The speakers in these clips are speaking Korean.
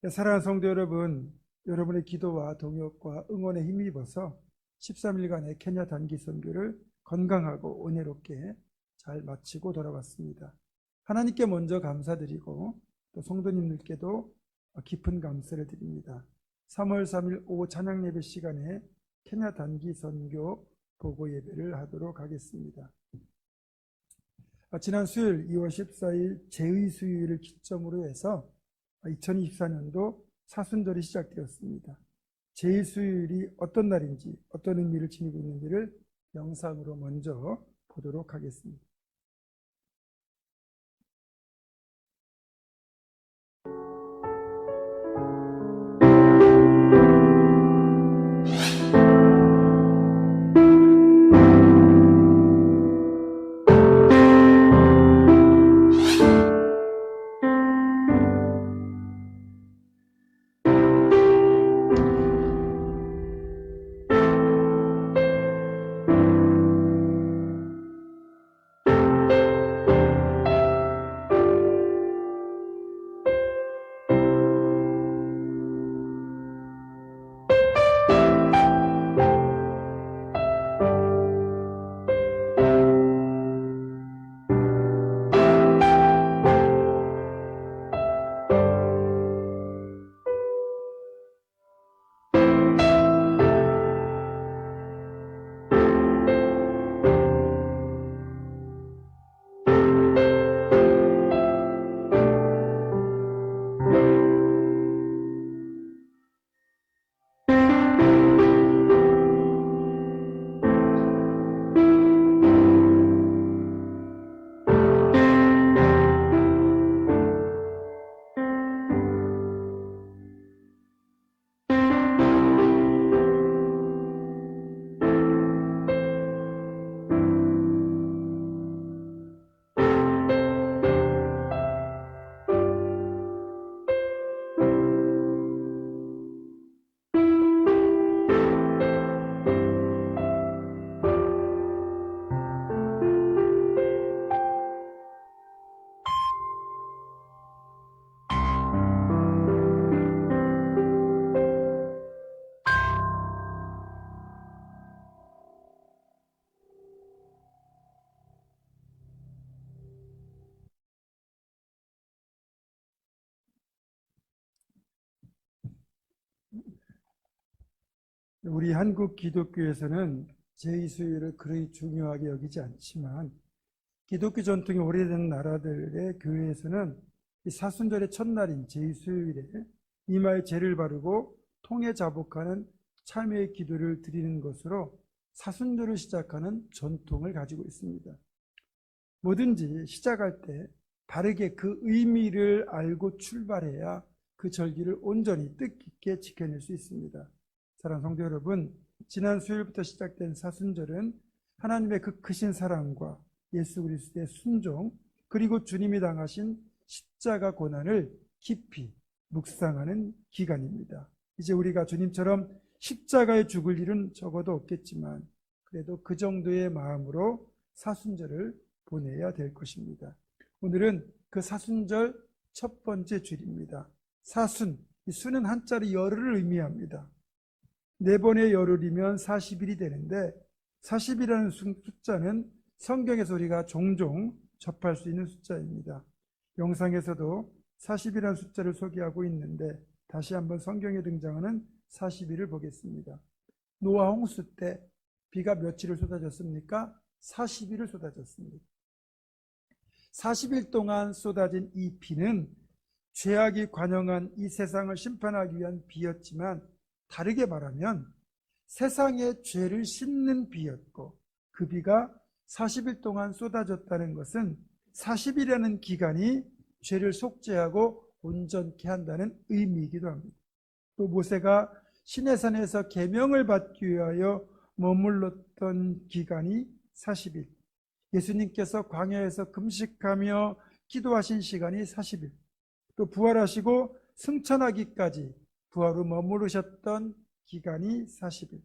사랑하는 성도 여러분, 여러분의 기도와 동역과 응원에 힘입어서 13일간의 케냐 단기 선교를 건강하고 은혜롭게 잘 마치고 돌아왔습니다. 하나님께 먼저 감사드리고 또 성도님들께도 깊은 감사를 드립니다. 3월 3일 오후 찬양 예배 시간에 케냐 단기 선교 보고 예배를 하도록 하겠습니다. 지난 수요일 2월 14일 제의수요일을 기점으로 해서 2024년도 사순절이 시작되었습니다. 제의수요일이 어떤 날인지 어떤 의미를 지니고 있는지를 영상으로 먼저 보도록 하겠습니다. 우리 한국 기독교에서는 제의수요일을 그리 중요하게 여기지 않지만 기독교 전통이 오래된 나라들의 교회에서는 이 사순절의 첫날인 제의수요일에 이마에 죄를 바르고 통에 자복하는 참회의 기도를 드리는 것으로 사순절을 시작하는 전통을 가지고 있습니다. 뭐든지 시작할 때 바르게 그 의미를 알고 출발해야 그 절기를 온전히 뜻깊게 지켜낼 수 있습니다. 사랑하는 성도 여러분, 지난 수요일부터 시작된 사순절은 하나님의 그 크신 사랑과 예수 그리스도의 순종, 그리고 주님이 당하신 십자가 고난을 깊이 묵상하는 기간입니다. 이제 우리가 주님처럼 십자가에 죽을 일은 적어도 없겠지만 그래도 그 정도의 마음으로 사순절을 보내야 될 것입니다. 오늘은 그 사순절 첫 번째 주일입니다. 사순, 이 수는 한자로 열흘을 의미합니다. 4번의 열흘이면 40일이 되는데 40이라는 숫자는 성경에서 우리가 종종 접할 수 있는 숫자입니다. 영상에서도 40이라는 숫자를 소개하고 있는데 다시 한번 성경에 등장하는 40일을 보겠습니다. 노아 홍수 때 비가 며칠을 쏟아졌습니까? 40일을 쏟아졌습니다. 40일 동안 쏟아진 이 비는 죄악이 관영한 이 세상을 심판하기 위한 비였지만 다르게 말하면 세상의 죄를 씻는 비였고 그 비가 40일 동안 쏟아졌다는 것은 40일이라는 기간이 죄를 속죄하고 온전케 한다는 의미이기도 합니다. 또 모세가 시내산에서 계명을 받기 위하여 머물렀던 기간이 40일, 예수님께서 광야에서 금식하며 기도하신 시간이 40일, 또 부활하시고 승천하기까지 부하로 머무르셨던 기간이 40일.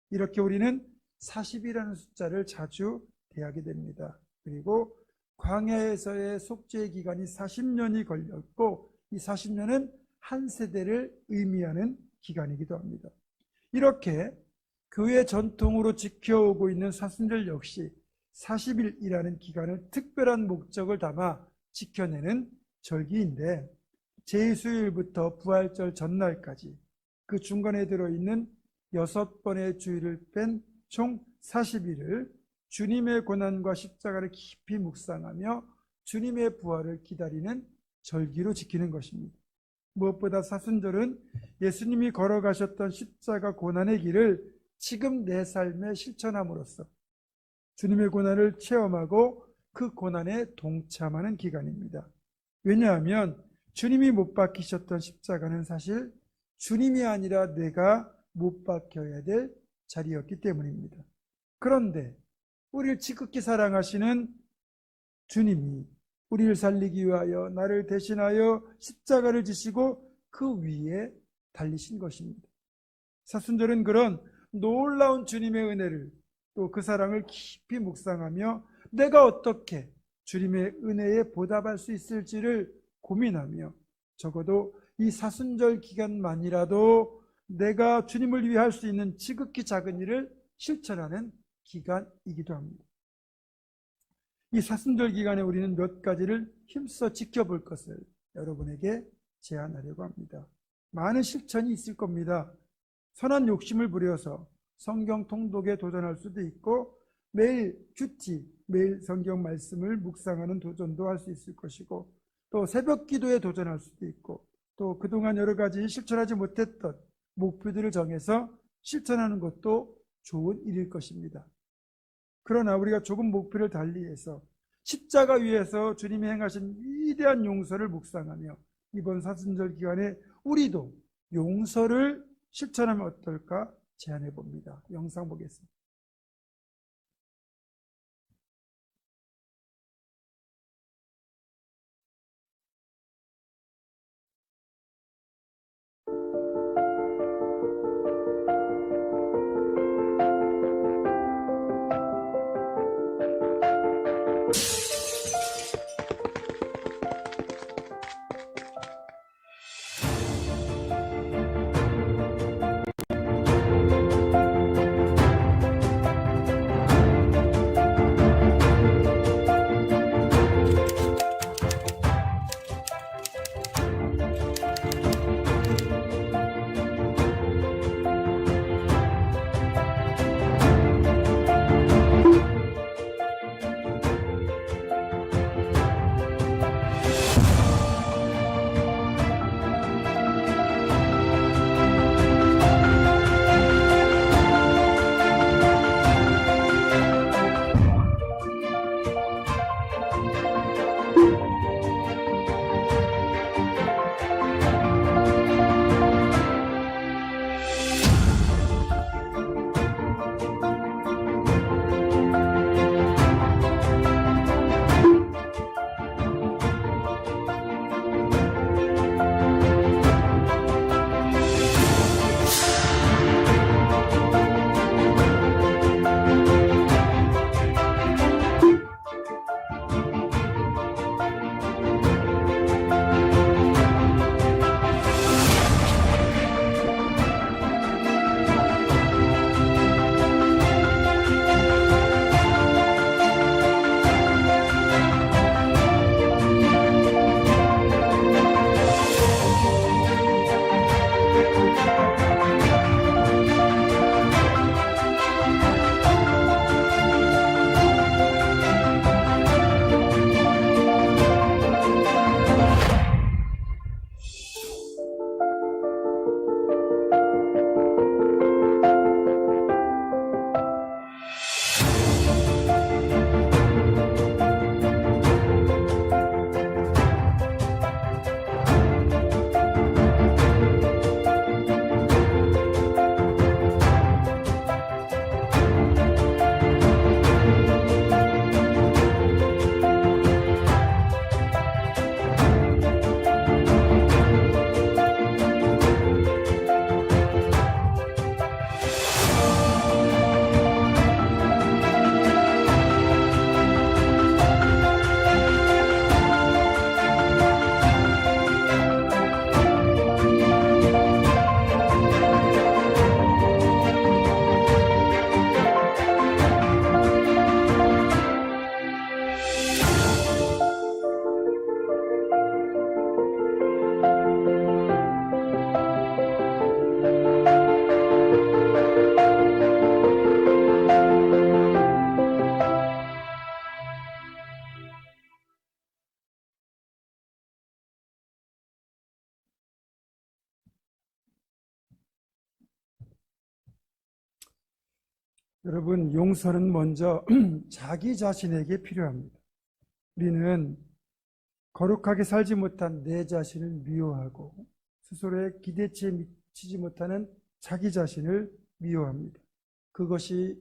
이렇게 우리는 40이라는 숫자를 자주 대하게 됩니다. 그리고 광야에서의 속죄의 기간이 40년이 걸렸고 이 40년은 한 세대를 의미하는 기간이기도 합니다. 이렇게 교회 전통으로 지켜오고 있는 사순절 역시 40일이라는 기간을 특별한 목적을 담아 지켜내는 절기인데, 제2수요일부터 부활절 전날까지 그 중간에 들어있는 6번의 주일을 뺀 총 40일을 주님의 고난과 십자가를 깊이 묵상하며 주님의 부활을 기다리는 절기로 지키는 것입니다. 무엇보다 사순절은 예수님이 걸어가셨던 십자가 고난의 길을 지금 내 삶에 실천함으로써 주님의 고난을 체험하고 그 고난에 동참하는 기간입니다. 왜냐하면 주님이 못 박히셨던 십자가는 사실 주님이 아니라 내가 못 박혀야 될 자리였기 때문입니다. 그런데 우리를 지극히 사랑하시는 주님이 우리를 살리기 위하여 나를 대신하여 십자가를 지시고 그 위에 달리신 것입니다. 사순절은 그런 놀라운 주님의 은혜를, 또 그 사랑을 깊이 묵상하며 내가 어떻게 주님의 은혜에 보답할 수 있을지를 고민하며, 적어도 이 사순절 기간만이라도 내가 주님을 위해 할 수 있는 지극히 작은 일을 실천하는 기간이기도 합니다. 이 사순절 기간에 우리는 몇 가지를 힘써 지켜볼 것을 여러분에게 제안하려고 합니다. 많은 실천이 있을 겁니다. 선한 욕심을 부려서 성경 통독에 도전할 수도 있고, 매일 큐티, 매일 성경 말씀을 묵상하는 도전도 할 수 있을 것이고, 또 새벽 기도에 도전할 수도 있고, 또 그동안 여러 가지 실천하지 못했던 목표들을 정해서 실천하는 것도 좋은 일일 것입니다. 그러나 우리가 조금 목표를 달리해서 십자가 위에서 주님이 행하신 위대한 용서를 묵상하며 이번 사순절 기간에 우리도 용서를 실천하면 어떨까 제안해 봅니다. 영상 보겠습니다. 여러분, 용서는 먼저 자기 자신에게 필요합니다. 우리는 거룩하게 살지 못한 내 자신을 미워하고 스스로의 기대치에 미치지 못하는 자기 자신을 미워합니다. 그것이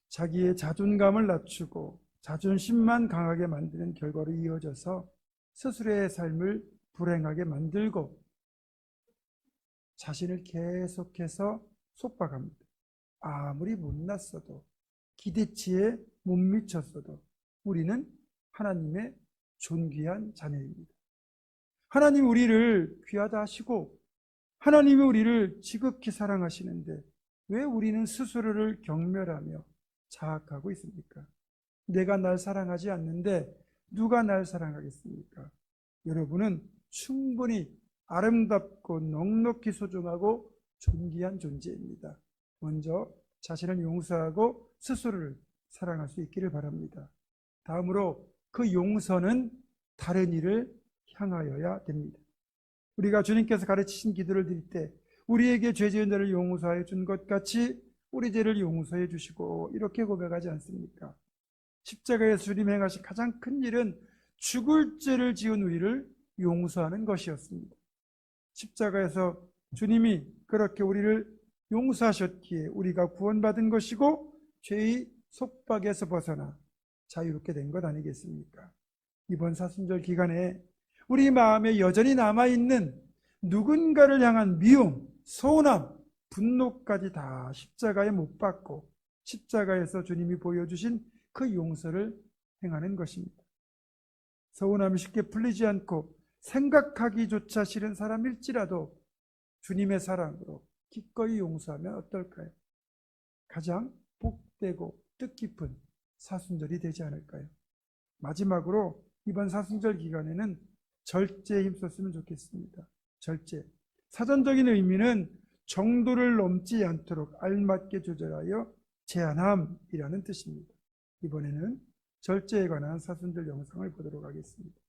자기의 자존감을 낮추고 자존심만 강하게 만드는 결과로 이어져서 스스로의 삶을 불행하게 만들고 자신을 계속해서 속박합니다. 아무리 못났어도 기대치에 못 미쳤어도 우리는 하나님의 존귀한 자녀입니다. 하나님이 우리를 귀하다 하시고 하나님이 우리를 지극히 사랑하시는데 왜 우리는 스스로를 경멸하며 자학하고 있습니까? 내가 날 사랑하지 않는데 누가 날 사랑하겠습니까? 여러분은 충분히 아름답고 넉넉히 소중하고 존귀한 존재입니다. 먼저 자신을 용서하고 스스로를 사랑할 수 있기를 바랍니다. 다음으로 그 용서는 다른 이를 향하여야 됩니다. 우리가 주님께서 가르치신 기도를 드릴 때 우리에게 죄 지은 자를 용서하여 준 것 같이 우리 죄를 용서해 주시고 이렇게 고백하지 않습니까? 십자가에서 주님 행하신 가장 큰 일은 죽을 죄를 지은 우리를 용서하는 것이었습니다. 십자가에서 주님이 그렇게 우리를 용서하셨기에 우리가 구원받은 것이고 죄의 속박에서 벗어나 자유롭게 된 것 아니겠습니까? 이번 사순절 기간에 우리 마음에 여전히 남아있는 누군가를 향한 미움, 서운함, 분노까지 다 십자가에 못 박고 십자가에서 주님이 보여주신 그 용서를 행하는 것입니다. 서운함이 쉽게 풀리지 않고 생각하기조차 싫은 사람일지라도 주님의 사랑으로 기꺼이 용서하면 어떨까요? 가장 복되고 뜻깊은 사순절이 되지 않을까요? 마지막으로 이번 사순절 기간에는 절제에 힘썼으면 좋겠습니다. 절제. 사전적인 의미는 정도를 넘지 않도록 알맞게 조절하여 제한함이라는 뜻입니다. 이번에는 절제에 관한 사순절 영상을 보도록 하겠습니다.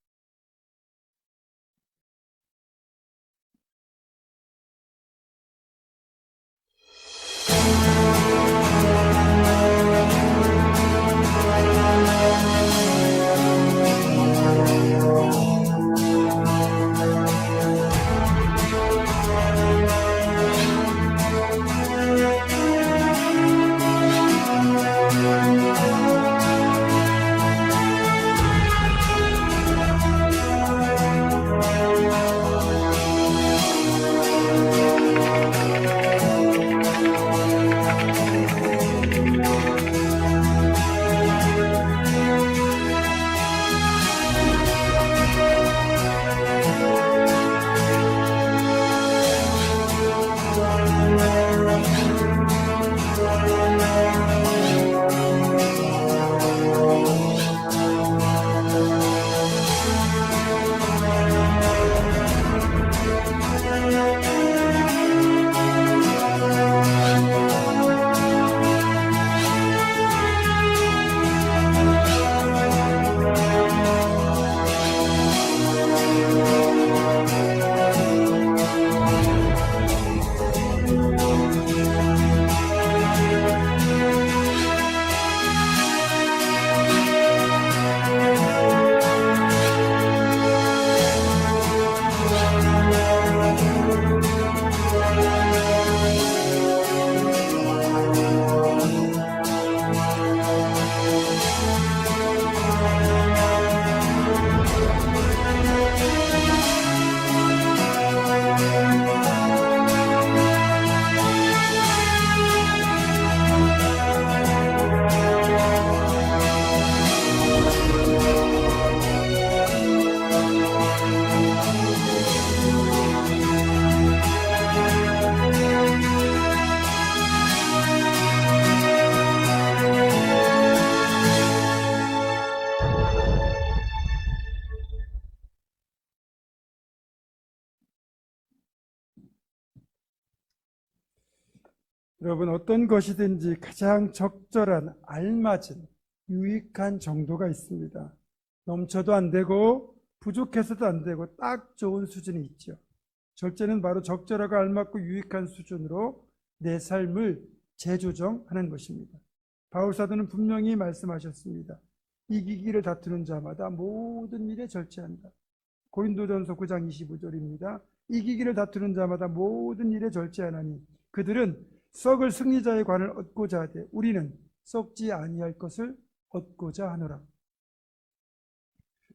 여러분, 어떤 것이든지 가장 적절한, 알맞은, 유익한 정도가 있습니다. 넘쳐도 안 되고 부족해서도 안 되고 딱 좋은 수준이 있죠. 절제는 바로 적절하고 알맞고 유익한 수준으로 내 삶을 재조정하는 것입니다. 바울사도는 분명히 말씀하셨습니다. 이기기를 다투는 자마다 모든 일에 절제한다. 고린도전서 9장 25절입니다. 이기기를 다투는 자마다 모든 일에 절제하나니 그들은 썩을 승리자의 관을 얻고자 하되 우리는 썩지 아니할 것을 얻고자 하노라.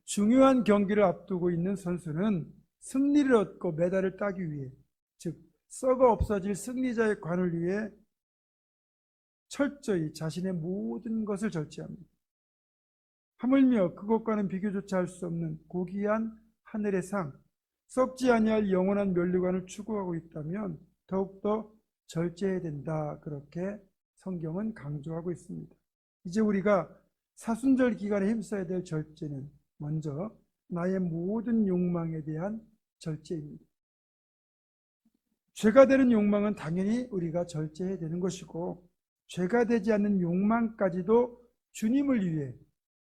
중요한 경기를 앞두고 있는 선수는 승리를 얻고 메달을 따기 위해, 즉 썩어 없어질 승리자의 관을 위해 철저히 자신의 모든 것을 절제합니다. 하물며 그것과는 비교조차 할 수 없는 고귀한 하늘의 상, 썩지 아니할 영원한 면류관을 추구하고 있다면 더욱더 절제해야 된다. 그렇게 성경은 강조하고 있습니다. 이제 우리가 사순절 기간에 힘써야 될 절제는 먼저 나의 모든 욕망에 대한 절제입니다. 죄가 되는 욕망은 당연히 우리가 절제해야 되는 것이고, 죄가 되지 않는 욕망까지도 주님을 위해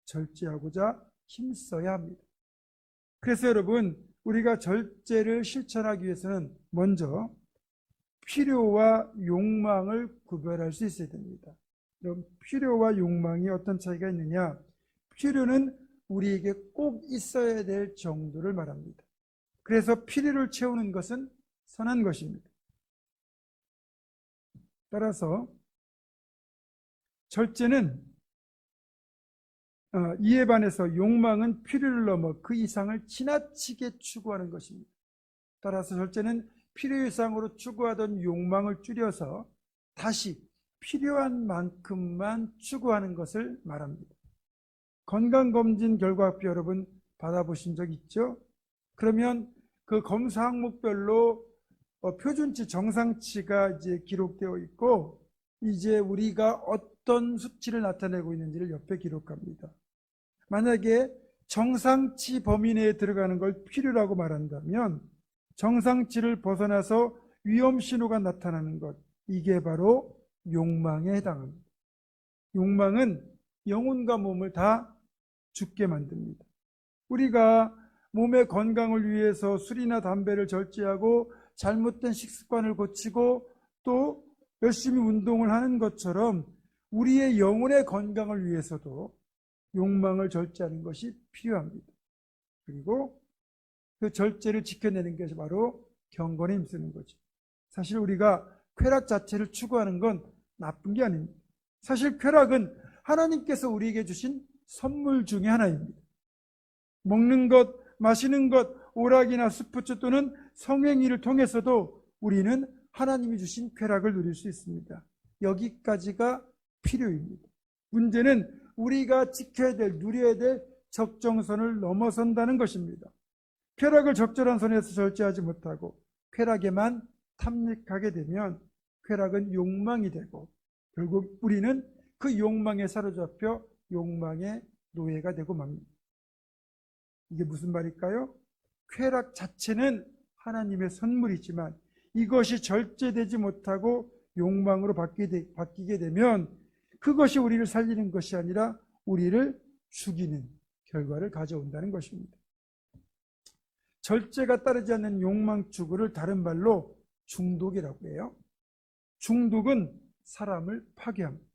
절제하고자 힘써야 합니다. 그래서 여러분, 우리가 절제를 실천하기 위해서는 먼저 필요와 욕망을 구별할 수 있어야 됩니다. 그럼 필요와 욕망이 어떤 차이가 있느냐? 필요는 우리에게 꼭 있어야 될 정도를 말합니다. 그래서 필요를 채우는 것은 선한 것입니다. 따라서 절제는 이에 반해서 욕망은 필요를 넘어 그 이상을 지나치게 추구하는 것입니다. 따라서 절제는 필요 이상으로 추구하던 욕망을 줄여서 다시 필요한 만큼만 추구하는 것을 말합니다. 건강검진 결과표 여러분 받아보신 적 있죠? 그러면 그 검사 항목별로 표준치, 정상치가 이제 기록되어 있고, 이제 우리가 어떤 수치를 나타내고 있는지를 옆에 기록합니다. 만약에 정상치 범위 내에 들어가는 걸 필요라고 말한다면 정상치를 벗어나서 위험 신호가 나타나는 것, 이게 바로 욕망에 해당합니다. 욕망은 영혼과 몸을 다 죽게 만듭니다. 우리가 몸의 건강을 위해서 술이나 담배를 절제하고 잘못된 식습관을 고치고 또 열심히 운동을 하는 것처럼 우리의 영혼의 건강을 위해서도 욕망을 절제하는 것이 필요합니다. 그리고 그 절제를 지켜내는 것이 바로 경건에 힘쓰는 거죠. 사실 우리가 쾌락 자체를 추구하는 건 나쁜 게 아닙니다. 사실 쾌락은 하나님께서 우리에게 주신 선물 중에 하나입니다. 먹는 것, 마시는 것, 오락이나 스포츠 또는 성행위를 통해서도 우리는 하나님이 주신 쾌락을 누릴 수 있습니다. 여기까지가 필요입니다. 문제는 우리가 지켜야 될, 누려야 될 적정선을 넘어선다는 것입니다. 쾌락을 적절한 선에서 절제하지 못하고 쾌락에만 탐닉하게 되면 쾌락은 욕망이 되고 결국 우리는 그 욕망에 사로잡혀 욕망의 노예가 되고 맙니다. 이게 무슨 말일까요? 쾌락 자체는 하나님의 선물이지만 이것이 절제되지 못하고 욕망으로 바뀌게 되면 그것이 우리를 살리는 것이 아니라 우리를 죽이는 결과를 가져온다는 것입니다. 절제가 따르지 않는 욕망 추구를 다른 말로 중독이라고 해요. 중독은 사람을 파괴합니다.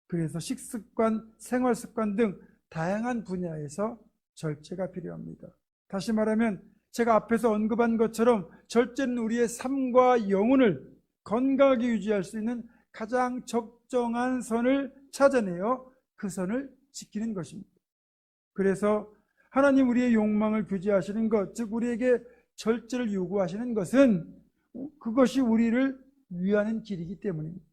그래서 식습관, 생활습관 등 다양한 분야에서 절제가 필요합니다. 다시 말하면 제가 앞에서 언급한 것처럼 절제는 우리의 삶과 영혼을 건강하게 유지할 수 있는 가장 적정한 선을 찾아내어 그 선을 지키는 것입니다. 그래서 하나님 우리의 욕망을 규제하시는 것, 즉 우리에게 절제를 요구하시는 것은 그것이 우리를 위하는 길이기 때문입니다.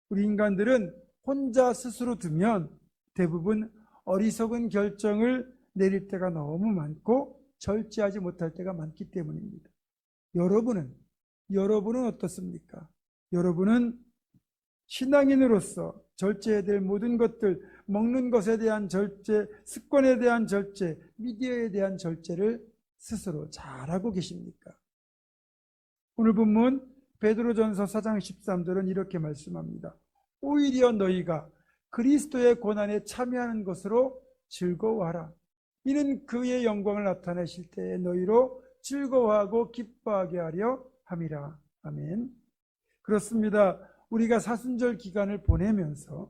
우리 인간들은 혼자 스스로 두면 대부분 어리석은 결정을 내릴 때가 너무 많고 절제하지 못할 때가 많기 때문입니다. 여러분은 어떻습니까? 여러분은 신앙인으로서 절제해야 될 모든 것들, 먹는 것에 대한 절제, 습관에 대한 절제, 미디어에 대한 절제를 스스로 잘하고 계십니까? 오늘 본문 베드로전서 4장 13절은 이렇게 말씀합니다. 오히려 너희가 그리스도의 고난에 참여하는 것으로 즐거워하라. 이는 그의 영광을 나타내실 때에 너희로 즐거워하고 기뻐하게 하려 함이라. 아멘. 그렇습니다. 우리가 사순절 기간을 보내면서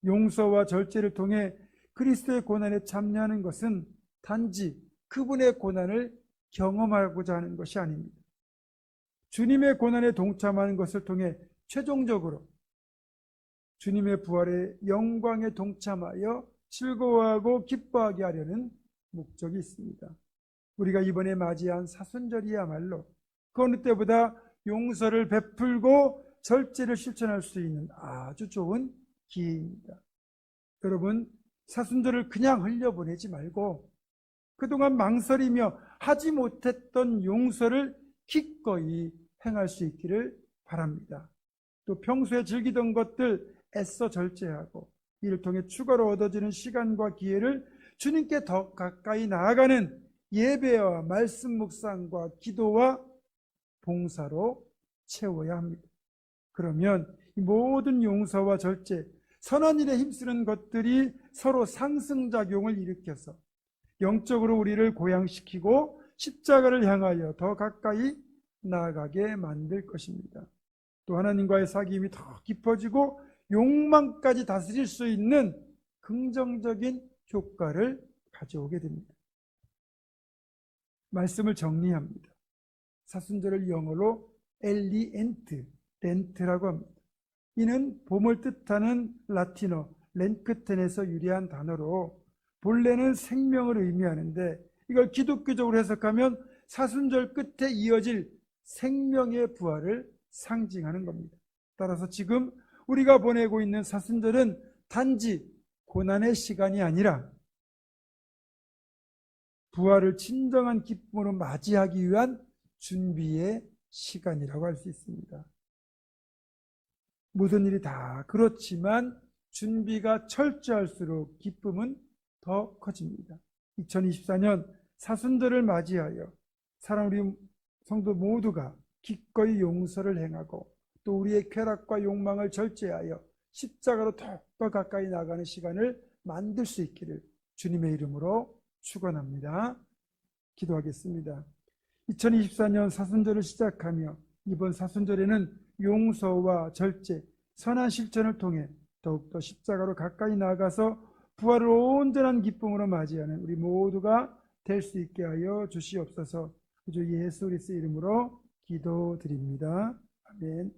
용서와 절제를 통해 그리스도의 고난에 참여하는 것은 단지 그분의 고난을 경험하고자 하는 것이 아닙니다. 주님의 고난에 동참하는 것을 통해 최종적으로 주님의 부활의 영광에 동참하여 즐거워하고 기뻐하게 하려는 목적이 있습니다. 우리가 이번에 맞이한 사순절이야말로 그 어느 때보다 용서를 베풀고 절제를 실천할 수 있는 아주 좋은 기회입니다. 여러분, 사순절을 그냥 흘려보내지 말고 그동안 망설이며 하지 못했던 용서를 기꺼이 행할 수 있기를 바랍니다. 또 평소에 즐기던 것들 애써 절제하고 이를 통해 추가로 얻어지는 시간과 기회를 주님께 더 가까이 나아가는 예배와 말씀 묵상과 기도와 봉사로 채워야 합니다. 그러면 이 모든 용서와 절제, 선한 일에 힘쓰는 것들이 서로 상승작용을 일으켜서 영적으로 우리를 고양시키고 십자가를 향하여 더 가까이 나아가게 만들 것입니다. 또 하나님과의 사귐이 더 깊어지고 욕망까지 다스릴 수 있는 긍정적인 효과를 가져오게 됩니다. 말씀을 정리합니다. 사순절을 영어로 엘리엔트, 렌트라고 합니다. 이는 봄을 뜻하는 라틴어 렌크텐에서 유래한 단어로 본래는 생명을 의미하는데 이걸 기독교적으로 해석하면 사순절 끝에 이어질 생명의 부활을 상징하는 겁니다. 따라서 지금 우리가 보내고 있는 사순절은 단지 고난의 시간이 아니라 부활을 진정한 기쁨으로 맞이하기 위한 준비의 시간이라고 할 수 있습니다. 모든 일이 다 그렇지만 준비가 철저할수록 기쁨은 더 커집니다. 2024년 사순절을 맞이하여 사랑하는 우리 성도 모두가 기꺼이 용서를 행하고 또 우리의 쾌락과 욕망을 절제하여 십자가로 더욱더 가까이 나가는 시간을 만들 수 있기를 주님의 이름으로 축원합니다. 기도하겠습니다. 2024년 사순절을 시작하며 이번 사순절에는 용서와 절제, 선한 실천을 통해 더욱더 십자가로 가까이 나아가서 부활을 온전한 기쁨으로 맞이하는 우리 모두가 될 수 있게 하여 주시옵소서. 주 예수 그리스도의 이름으로 기도드립니다. 아멘.